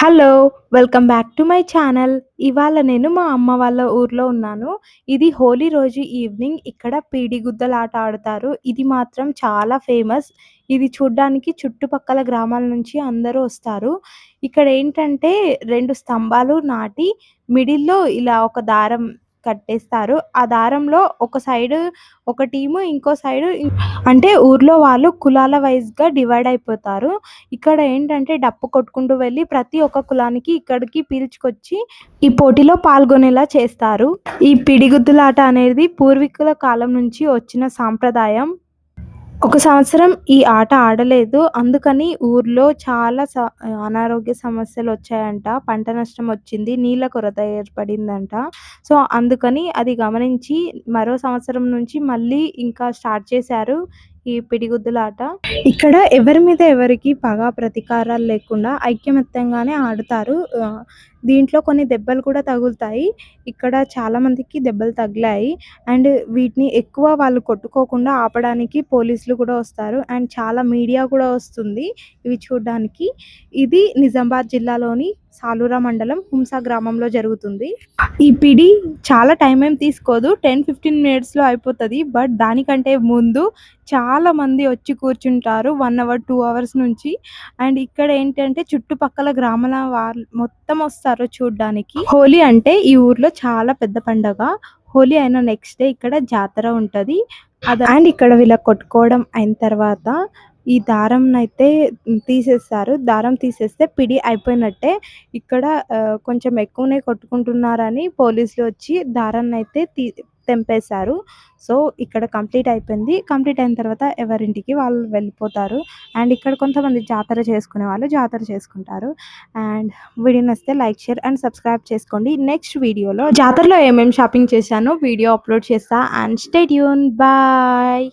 Hello! Welcome back to my channel. ఇవాళ నేను మా అమ్మ వాళ్ళ ఊర్లో ఉన్నాను. ఇది హోలీ రోజు ఈవినింగ్ ఇక్కడ పీడిగుద్దలాట ఆడతారు. ఇది మాత్రం చాలా ఫేమస్. ఇది చూడ్డానికి చుట్టుపక్కల గ్రామాల నుంచి అందరూ వస్తారు. ఇక్కడేంటంటే 2 స్తంభాలు నాటి మిడిల్‌లో ఇలా ఒక దారం కట్టేస్తారు. ఆ దారంలో ఒక సైడు ఒక టీము, ఇంకో సైడు అంటే ఊర్లో వాళ్ళు కులాల వైస్‌గా డివైడ్ అయిపోతారు. ఇక్కడ ఏంటంటే డప్పు కొట్టుకుంటూ వెళ్ళి ప్రతి ఒక్క కులానికి ఇక్కడికి పిలుచుకొచ్చి ఈ పోటీలో పాల్గొనేలా చేస్తారు. ఈ పిడిగుద్దులాట అనేది పూర్వీకుల కాలం నుంచి వచ్చిన సాంప్రదాయం. ఒక సంవత్సరం ఈ ఆట ఆడలేదు. అందుకని ఊర్లో చాలా అనారోగ్య సమస్యలొచ్చాయంట. పంట నష్టం వచ్చింది. నీళ్ళ కొరత ఏర్పడిందంట. సో, అందుకని అది గమనించి మరో సంవత్సరం నుంచి మళ్ళీ ఇంకా స్టార్ట్ చేశారు ఈ పిడిగుద్దులాట. ఇక్కడ ఎవరి మీద ఎవరికి పగ, ప్రతీకారాలు లేకుండా ఐకమత్యంగానే ఆడుతారు. దీంట్లో కొన్ని దెబ్బలు కూడా తగులుతాయి. ఇక్కడ చాలా మందికి దెబ్బలు తగిలాయి. అండ్ వీటిని ఎక్కువ వాళ్ళు కొట్టుకోకుండా ఆపడానికి పోలీసులు కూడా వస్తారు. అండ్ చాలా మీడియా కూడా వస్తుంది ఇవి చూడ్డానికి. ఇది నిజామాబాద్ జిల్లాలోని సాలూరా మండలం హుంసా గ్రామంలో జరుగుతుంది. ఈ పిడి చాలా టైం ఏం తీసుకోదు. 10-15 మినిట్స్‌లో అయిపోతది. బట్ దానికంటే ముందు చాలా మంది వచ్చి కూర్చుంటారు. 1 అవర్, 2 అవర్స్ నుంచి. అండ్ ఇక్కడ ఏంటంటే చుట్టుపక్కల గ్రామాల వాళ్ళు మొత్తం వస్తారు చూడ్డానికి. హోలీ అంటే ఈ ఊర్లో చాలా పెద్ద పండగ. హోలీ అయిన నెక్స్ట్ డే ఇక్కడ జాతర ఉంటది. అండ్ ఇక్కడ వీళ్ళ కొట్టుకోవడం అయిన తర్వాత ఈ దారంనైతే తీసేస్తారు. దారం తీసేస్తే పిడి అయిపోయినట్టే. ఇక్కడ కొంచెం ఎక్కువనే కొట్టుకుంటున్నారని పోలీసులు వచ్చి దారాన్నయితే తెంపేశారు. సో, ఇక్కడ కంప్లీట్ అయిపోయింది. కంప్లీట్ అయిన తర్వాత ఎవరింటికి వాళ్ళు వెళ్ళిపోతారు. అండ్ ఇక్కడ కొంతమంది జాతర చేసుకునే వాళ్ళు జాతర చేసుకుంటారు. అండ్ వీడియో నచ్చితే లైక్, షేర్ అండ్ సబ్స్క్రైబ్ చేసుకోండి. నెక్స్ట్ వీడియోలో జాతరలో ఏమేమి షాపింగ్ చేశానో వీడియో అప్లోడ్ చేస్తా. And stay tune. బాయ్.